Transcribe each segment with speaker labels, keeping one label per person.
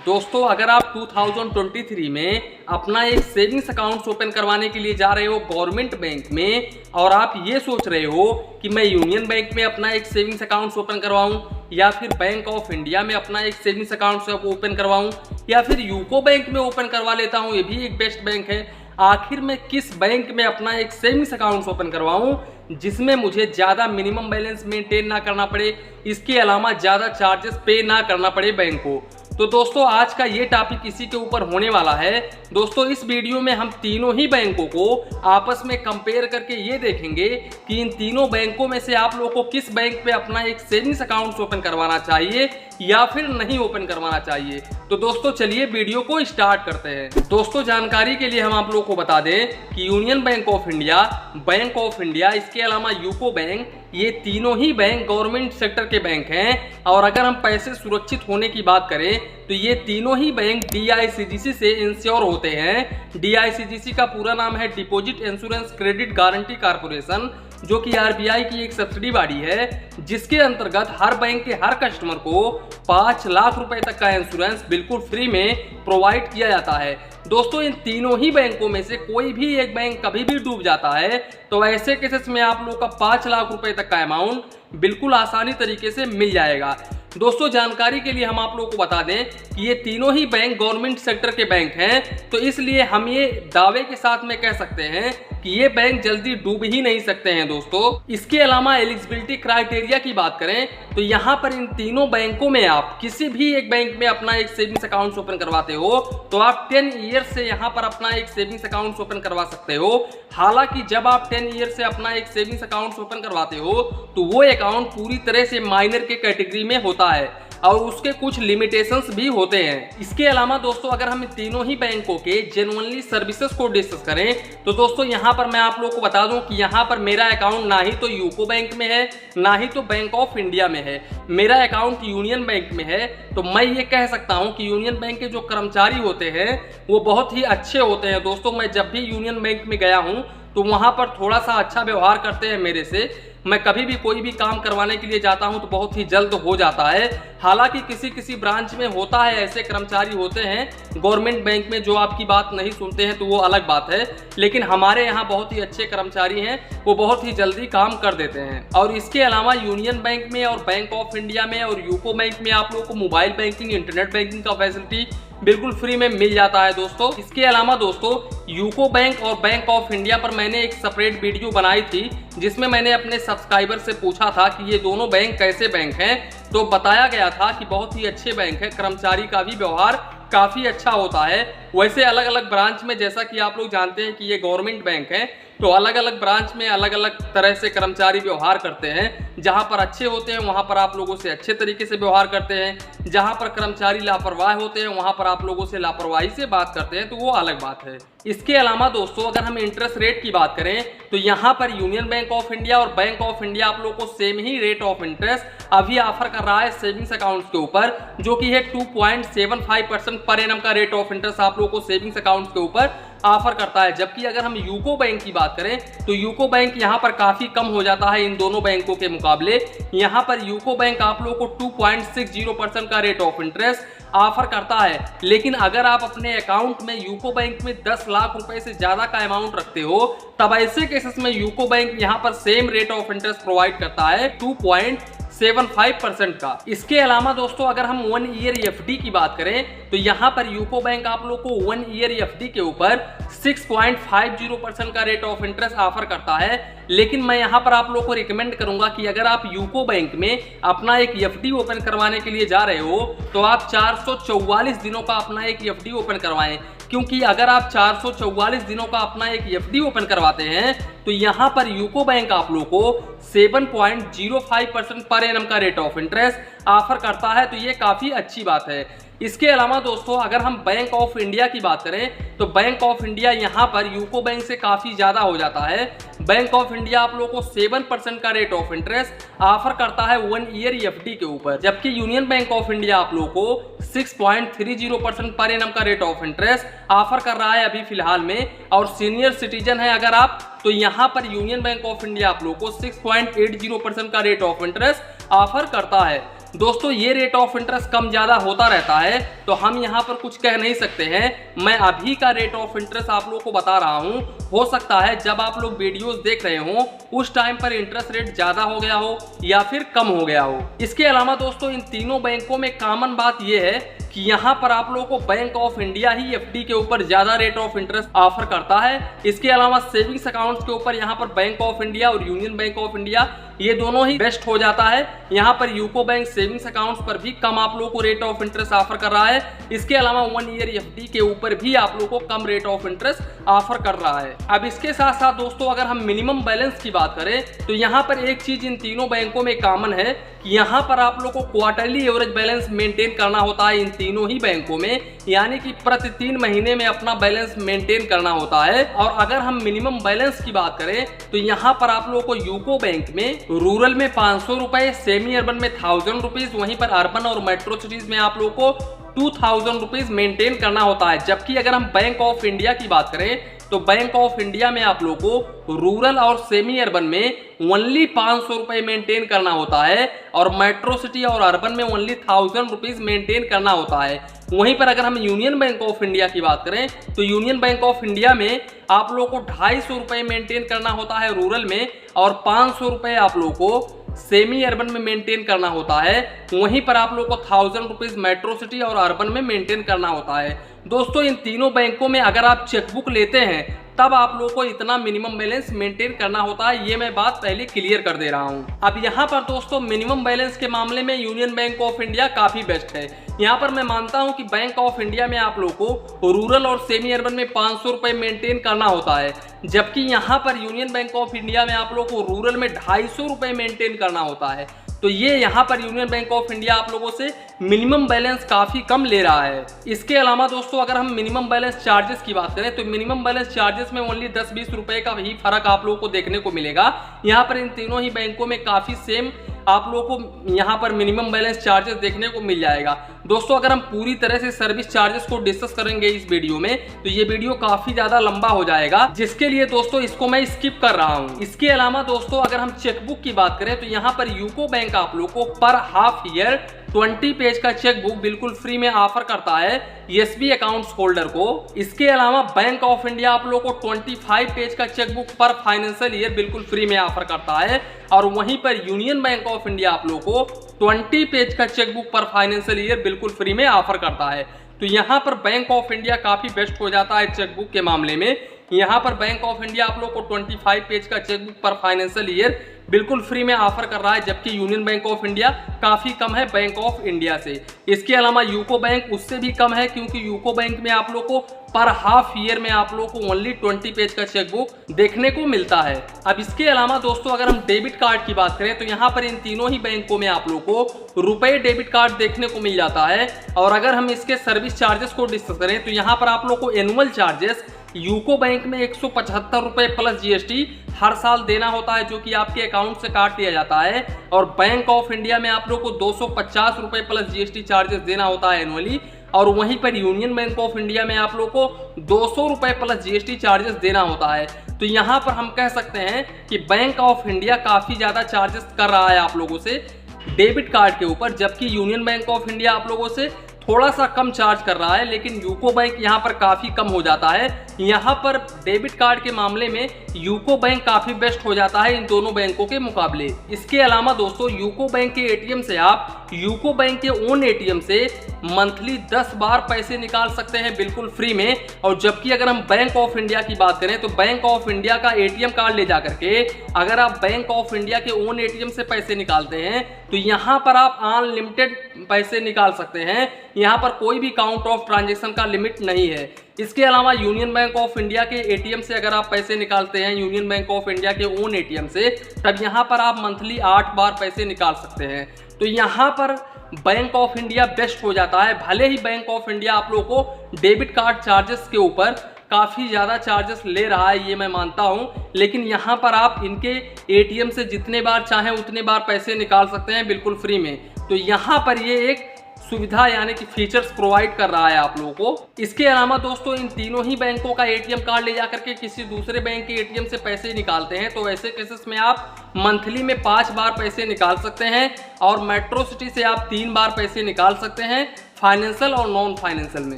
Speaker 1: दोस्तों अगर आप 2023 में अपना एक सेविंग्स अकाउंट ओपन करवाने के लिए जा रहे हो गवर्नमेंट बैंक में और आप ये सोच रहे हो कि मैं यूनियन बैंक में अपना एक सेविंग्स अकाउंट ओपन करवाऊं या फिर बैंक ऑफ इंडिया में अपना एक सेविंग्स अकाउंट ओपन करवाऊं या फिर यूको बैंक में ओपन करवा लेता हूं, ये भी एक बेस्ट बैंक है। आखिर मैं किस बैंक में अपना एक सेविंग्स अकाउंट ओपन करवाऊं जिसमें मुझे ज़्यादा मिनिमम बैलेंस मेंटेन ना करना पड़े, इसके अलावा ज़्यादा चार्जेस पे ना करना पड़े बैंक को। तो दोस्तों आज का ये टॉपिक इसी के ऊपर होने वाला है। दोस्तों इस वीडियो में हम तीनों ही बैंकों को आपस में कंपेयर करके ये देखेंगे कि इन तीनों बैंकों में से आप लोगों को किस बैंक पे अपना एक सेविंग्स अकाउंट ओपन करवाना चाहिए या फिर नहीं ओपन करवाना चाहिए। तो दोस्तों चलिए वीडियो को स्टार्ट करते हैं। दोस्तों जानकारी के लिए हम आप लोगों को बता दें कि union bank of India, bank of India, इसके अलावा यूको बैंक, ये तीनों ही बैंक गवर्नमेंट सेक्टर के बैंक हैं। और अगर हम पैसे सुरक्षित होने की बात करें तो ये तीनों ही बैंक DICGC से इंश्योर होते हैं। DICGC का पूरा नाम है deposit insurance credit guarantee corporation, जो कि RBI की एक सब्सिडी बॉडी है, जिसके अंतर्गत हर बैंक के हर कस्टमर को 5 लाख रुपए तक का इंश्योरेंस बिल्कुल फ्री में प्रोवाइड किया जाता है। दोस्तों इन तीनों ही बैंकों में से कोई भी एक बैंक कभी भी डूब जाता है तो ऐसे केसेस में आप लोग का 5 लाख रुपए तक का अमाउंट बिल्कुल आसानी तरीके से मिल जाएगा। दोस्तों जानकारी के लिए हम आप लोगों को बता दें कि ये तीनों ही बैंक गवर्नमेंट सेक्टर के बैंक हैं, तो इसलिए हम ये दावे के साथ में कह सकते हैं कि ये बैंक जल्दी डूब ही नहीं सकते हैं। दोस्तों इसके अलावा एलिजिबिलिटी क्राइटेरिया की बात करें तो यहाँ पर इन तीनों बैंकों में आप किसी भी एक बैंक में अपना एक सेविंग्स अकाउंट ओपन करवाते हो तो आप 10 ईयर से यहाँ पर अपना एक सेविंग्स अकाउंट ओपन करवा सकते हो। हालांकि जब आप 10 ईयर से अपना एक सेविंग्स अकाउंट ओपन करवाते हो तो वो अकाउंट पूरी तरह से माइनर के कैटेगरी में होता है और उसके कुछ लिमिटेशंस भी होते हैं। इसके अलावा दोस्तों अगर हम तीनों ही बैंकों के जेन्युइनली सर्विसेज को डिस्कस करें तो दोस्तों यहाँ पर मैं आप लोगों को बता दूं कि यहाँ पर मेरा अकाउंट ना ही तो यूको बैंक में है ना ही तो बैंक ऑफ इंडिया में है, मेरा अकाउंट यूनियन बैंक में है। तो मैं ये कह सकता हूँ कि यूनियन बैंक के जो कर्मचारी होते हैं वो बहुत ही अच्छे होते हैं। दोस्तों मैं जब भी यूनियन बैंक में गया हूँ तो वहाँ पर थोड़ा सा अच्छा व्यवहार करते हैं मेरे से। मैं कभी भी कोई भी काम करवाने के लिए जाता हूं तो बहुत ही जल्द हो जाता है। हालांकि किसी किसी ब्रांच में होता है, ऐसे कर्मचारी होते हैं गवर्नमेंट बैंक में जो आपकी बात नहीं सुनते हैं, तो वो अलग बात है। लेकिन हमारे यहाँ बहुत ही अच्छे कर्मचारी हैं, वो बहुत ही जल्दी काम कर देते हैं। और इसके अलावा यूनियन बैंक में और बैंक ऑफ इंडिया में और यूको बैंक में आप लोगों को मोबाइल बैंकिंग, इंटरनेट बैंकिंग का फैसिलिटी बिल्कुल फ्री में मिल जाता है। दोस्तों इसके अलावा दोस्तों यूको बैंक और बैंक ऑफ इंडिया पर मैंने एक सेपरेट वीडियो बनाई थी जिसमें मैंने अपने सब्सक्राइबर से पूछा था कि ये दोनों बैंक कैसे बैंक हैं, तो बताया गया था कि बहुत ही अच्छे बैंक है, कर्मचारी का भी व्यवहार काफ़ी अच्छा होता है। वैसे अलग अलग ब्रांच में जैसा कि आप लोग जानते हैं कि ये गवर्नमेंट बैंक है तो अलग अलग ब्रांच में अलग अलग तरह से कर्मचारी व्यवहार करते हैं। जहां पर अच्छे होते हैं वहां पर आप लोगों से अच्छे तरीके से व्यवहार करते हैं, जहां पर कर्मचारी लापरवाह होते हैं वहां पर आप लोगों से लापरवाही से बात करते हैं, तो वो अलग बात है। इसके अलावा दोस्तों अगर हम इंटरेस्ट रेट की बात करें तो यहाँ पर यूनियन बैंक ऑफ इंडिया और बैंक ऑफ इंडिया आप लोगों को same he rate of interest अभी ऑफर कर रहा है सेविंग्स अकाउंट्स के ऊपर, जो कि है 2.75% पर एनम का रेट ऑफ इंटरेस्ट आप लोगों को सेविंग्स अकाउंट्स के ऊपर ऑफर करता है। जबकि अगर हम यूको बैंक की बात करें तो यूको बैंक यहाँ पर काफी कम हो जाता है इन दोनों बैंकों के मुकाबले। यहाँ पर यूको बैंक आप लोगों को 2.60% का रेट ऑफ इंटरेस्ट ऑफर करता है। लेकिन अगर आप अपने अकाउंट में यूको बैंक में 10 लाख रुपए से ज्यादा का अमाउंट रखते हो तब ऐसे केसेस में यूको बैंक यहाँ पर same rate of interest provide करता है 2.75% का। इसके अलावा दोस्तों अगर हम 1 ईयर FD की बात करें तो यहाँ पर यूको बैंक आप लोग को 1 ईयर FD के ऊपर 6.50% का रेट ऑफ इंटरेस्ट ऑफर करता है। लेकिन मैं यहाँ पर आप लोगों को रिकमेंड करूंगा कि अगर आप यूको बैंक में अपना एक FD ओपन करवाने के लिए जा रहे हो तो आप 444 दिनों का अपना एक FD ओपन करवाएं, क्योंकि अगर आप 444 दिनों का अपना एक FD ओपन करवाते हैं तो यहाँ पर यूको बैंक आप लोग को 7.05% पर एनम का रेट ऑफ इंटरेस्ट ऑफर करता है, तो ये काफ़ी अच्छी बात है। इसके अलावा दोस्तों अगर हम बैंक ऑफ इंडिया की बात करें तो बैंक ऑफ इंडिया यहाँ पर यूको बैंक से काफ़ी ज़्यादा हो जाता है। बैंक ऑफ इंडिया आप लोगों को 7% का रेट ऑफ इंटरेस्ट ऑफर करता है 1 ईयर FD के ऊपर, जबकि यूनियन बैंक ऑफ इंडिया आप लोगों को 6.30% पर एनम का रेट ऑफ इंटरेस्ट ऑफर कर रहा है अभी फिलहाल में। और सीनियर सिटीजन है अगर आप तो यहाँ पर यूनियन बैंक ऑफ इंडिया आप लोगों को 6.80% का रेट ऑफ इंटरेस्ट ऑफर करता है। दोस्तों ये रेट ऑफ इंटरेस्ट कम ज़्यादा होता रहता है, तो हम यहाँ पर कुछ कह नहीं सकते हैं। मैं अभी का रेट ऑफ इंटरेस्ट आप लोगों को बता रहा हूँ। हो सकता है जब आप लोग वीडियोस देख रहे हो उस टाइम पर इंटरेस्ट रेट ज़्यादा हो गया हो या फिर कम हो गया हो। इसके अलावा दोस्तों इन तीनों बैंकों में कॉमन बात यह है कि यहाँ पर आप लोगों को bank of India he FD के ऊपर ज्यादा रेट ऑफ इंटरेस्ट ऑफर करता है। इसके अलावा सेविंग्स अकाउंट्स के ऊपर यहाँ पर बैंक ऑफ इंडिया और यूनियन बैंक ऑफ इंडिया ये दोनों ही बेस्ट हो जाता है। यहाँ पर यूको बैंक सेविंग्स अकाउंट्स पर भी कम आप लोगों को रेट ऑफ इंटरेस्ट ऑफर कर रहा है। इसके अलावा 1 ईयर एफडी के ऊपर भी आप लोगों को कम रेट ऑफ इंटरेस्ट ऑफर कर रहा है। अब इसके साथ साथ दोस्तों अगर हम मिनिमम बैलेंस की बात करें तो यहाँ पर एक चीज इन तीनों बैंकों में कॉमन है कि यहाँ पर आप लोगों को क्वार्टरली एवरेज बैलेंस मेंटेन करना होता है इन तीनों ही बैंकों में, यानी कि प्रति 3 महीने में अपना बैलेंस मेंटेन करना होता है। और अगर हम मिनिमम बैलेंस की बात करें तो यहाँ पर आप लोगों को यूको बैंक में रूरल में 500 रुपए, सेमी अर्बन में 1000 रुपीज, वहीं पर अर्बन और मेट्रो सिटीज में आप लोगों को 2000 रुपीज मेंटेन करना होता है। जबकि अगर हम बैंक ऑफ इंडिया की बात करें तो बैंक ऑफ इंडिया में आप लोगों को रूरल और सेमी अर्बन में ओनली 500 रुपए मेंटेन करना होता है और मेट्रो सिटी और अर्बन में ओनली 1000 रुपीज मेंटेन करना होता है। वहीं पर अगर हम यूनियन बैंक ऑफ इंडिया की बात करें तो यूनियन बैंक ऑफ इंडिया में आप लोगों को 250 रुपए मेंटेन करना होता है रूरल में और 500 रुपए आप लोगों को सेमी अर्बन में मेंटेन करना होता है। वहीं पर आप लोगों को 1000 रुपीज मेट्रो सिटी और अर्बन में मेंटेन करना होता है। दोस्तों इन तीनों बैंकों में अगर आप चेकबुक लेते हैं तब आप लोगों को इतना मिनिमम बैलेंस मेंटेन करना होता है। ये मैं बात पहले क्लियर कर दे रहा हूँ। अब यहाँ पर दोस्तों मिनिमम बैलेंस के मामले में यूनियन बैंक ऑफ इंडिया काफी बेस्ट है। यहाँ पर मैं मानता हूँ कि बैंक ऑफ इंडिया में आप लोगों को रूरल और सेमी अर्बन में 500 रुपए मेंटेन करना होता है, जबकि यहाँ पर यूनियन बैंक ऑफ इंडिया में आप लोगों को रूरल में 250 रुपए मेंटेन करना होता है। तो ये यहाँ पर यूनियन बैंक ऑफ इंडिया आप लोगों से मिनिमम बैलेंस काफी कम ले रहा है। इसके अलावा दोस्तों अगर हम मिनिमम बैलेंस चार्जेस की बात करें तो मिनिमम बैलेंस चार्जेस में ओनली 10-20 रुपए का ही फर्क आप लोगों को देखने को मिलेगा। यहाँ पर इन तीनों ही बैंकों में काफी सेम आप लोगों को यहाँ पर मिनिमम बैलेंस चार्जेस देखने को मिल जाएगा। दोस्तों अगर हम पूरी तरह से सर्विस चार्जेस को डिस्कस करेंगे इस वीडियो में तो ये वीडियो काफी ज्यादा लंबा हो जाएगा, जिसके लिए दोस्तों इसको मैं स्किप कर रहा हूँ। इसके अलावा दोस्तों अगर हम चेकबुक की बात करें तो यहाँ पर यूको बैंक आप लोग को पर हाफ ईयर 20 पेज का चेक बुक बिल्कुल फ्री में ऑफर करता है एसबी अकाउंट्स होल्डर को। इसके अलावा बैंक ऑफ इंडिया आप लोगों को 25 पेज का चेक बुक पर फाइनेंशियल ईयर बिल्कुल फ्री में ऑफर करता है और वहीं पर यूनियन बैंक ऑफ इंडिया आप लोगों को 20 पेज का चेक बुक पर फाइनेंशियल ईयर बिल्कुल फ्री में ऑफर करता है। तो यहाँ पर बैंक ऑफ इंडिया काफी बेस्ट हो जाता है चेक बुक के मामले में। यहाँ पर बैंक ऑफ इंडिया आप लोग को 25 पेज का चेक बुक पर फाइनेंशियल ईयर बिल्कुल फ्री में ऑफर कर रहा है, जबकि यूनियन बैंक ऑफ इंडिया काफी कम है बैंक ऑफ इंडिया से। इसके अलावा यूको बैंक उससे भी कम है, क्योंकि यूको बैंक में आप लोग को पर हाफ ईयर में आप लोग को ओनली 20 पेज का चेक बुक देखने को मिलता है। अब इसके अलावा दोस्तों अगर हम डेबिट कार्ड की बात करें तो यहाँ पर इन तीनों ही बैंकों में आप लोग को रुपए डेबिट कार्ड देखने को मिल जाता है। और अगर हम इसके सर्विस चार्जेस को डिस्कस करें तो यहाँ पर आप लोग को एनुअल चार्जेस यूको बैंक में 175 रुपए प्लस जीएसटी हर साल देना होता है, जो कि आपके अकाउंट से काट लिया जाता है। और बैंक ऑफ इंडिया में आप लोग को 250 रुपए प्लस जीएसटी चार्जेस देना होता है एनुअली। और वहीं पर यूनियन बैंक ऑफ इंडिया में आप लोग को 200 रुपए प्लस जीएसटी चार्जेस देना होता है। तो यहाँ पर हम कह सकते हैं कि बैंक ऑफ इंडिया काफी ज्यादा चार्जेस कर रहा है आप लोगों से डेबिट कार्ड के ऊपर, जबकि यूनियन बैंक ऑफ इंडिया आप लोगों से थोड़ा सा कम चार्ज कर रहा है। लेकिन यूको बैंक यहाँ पर काफी कम हो जाता है। यहाँ पर डेबिट कार्ड के मामले में यूको बैंक काफी बेस्ट हो जाता है इन दोनों बैंकों के मुकाबले। इसके अलावा दोस्तों यूको बैंक के एटीएम से आप यूको बैंक के ओन एटीएम से मंथली 10 बार पैसे निकाल सकते हैं बिल्कुल फ्री में। और जबकि अगर हम बैंक ऑफ इंडिया की बात करें तो बैंक ऑफ इंडिया का एटीएम कार्ड ले जा करके अगर आप बैंक ऑफ इंडिया के ओन एटीएम से पैसे निकालते हैं तो यहाँ पर आप अनलिमिटेड पैसे निकाल सकते हैं। यहाँ पर कोई भी काउंट ऑफ ट्रांजेक्शन का लिमिट नहीं है। इसके अलावा यूनियन बैंक ऑफ इंडिया के एटीएम से अगर आप पैसे निकालते हैं यूनियन बैंक ऑफ इंडिया के ओन एटीएम से, तब यहाँ पर आप मंथली 8 बार पैसे निकाल सकते हैं। तो यहाँ पर बैंक ऑफ इंडिया बेस्ट हो जाता है। भले ही बैंक ऑफ इंडिया आप लोगों को डेबिट कार्ड चार्जेस के ऊपर काफ़ी ज़्यादा चार्जेस ले रहा है, ये मैं मानता हूँ, लेकिन यहाँ पर आप इनके एटीएम से जितने बार चाहें उतने बार पैसे निकाल सकते हैं बिल्कुल फ्री में। तो यहाँ पर ये एक सुविधा यानी कि फीचर्स प्रोवाइड कर रहा है आप लोगों को। इसके अलावा दोस्तों इन तीनों ही बैंकों का एटीएम कार्ड ले जाकर के किसी दूसरे बैंक के एटीएम से पैसे निकालते हैं तो ऐसे केसेस में आप मंथली में 5 बार पैसे निकाल सकते हैं और मेट्रो सिटी से आप 3 बार पैसे निकाल सकते हैं फाइनेंशियल और नॉन फाइनेंशियल में।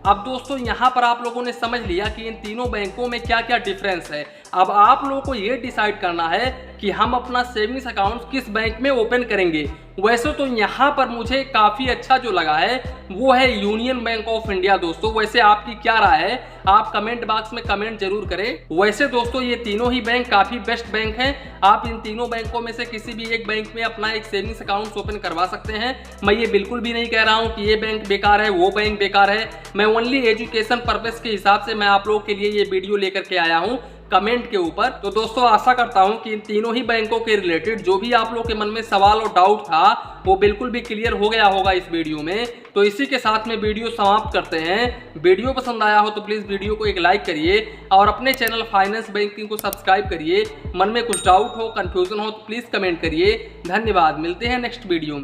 Speaker 1: अब दोस्तों यहाँ पर आप लोगों ने समझ लिया कि इन तीनों बैंकों में क्या क्या डिफरेंस है। अब आप लोगों को ये डिसाइड करना है कि हम अपना सेविंग्स अकाउंट किस बैंक में ओपन करेंगे। वैसे तो यहाँ पर मुझे काफ़ी अच्छा जो लगा है वो है यूनियन बैंक ऑफ इंडिया दोस्तों। वैसे आपकी क्या राय है आप कमेंट बॉक्स में कमेंट जरूर करें। वैसे दोस्तों ये तीनों ही बैंक काफ़ी बेस्ट बैंक हैं। आप इन तीनों बैंकों में से किसी भी एक बैंक में अपना एक सेविंग्स अकाउंट ओपन करवा सकते हैं। मैं ये बिल्कुल भी नहीं कह रहा हूँ कि ये बैंक बेकार है वो बैंक बेकार है। मैं ओनली एजुकेशन पर्पस के हिसाब से मैं आप लोगों के लिए ये वीडियो लेकर के आया हूँ कमेंट के ऊपर। तो दोस्तों आशा करता हूं कि इन तीनों ही बैंकों के रिलेटेड जो भी आप लोग के मन में सवाल और डाउट था वो बिल्कुल भी क्लियर हो गया होगा इस वीडियो में। तो इसी के साथ में वीडियो समाप्त करते हैं। वीडियो पसंद आया हो तो प्लीज़ वीडियो को एक लाइक करिए और अपने चैनल फाइनेंस बैंकिंग को सब्सक्राइब करिए। मन में कुछ डाउट हो कंफ्यूजन हो तो प्लीज़ कमेंट करिए। धन्यवाद, मिलते हैं नेक्स्ट वीडियो में।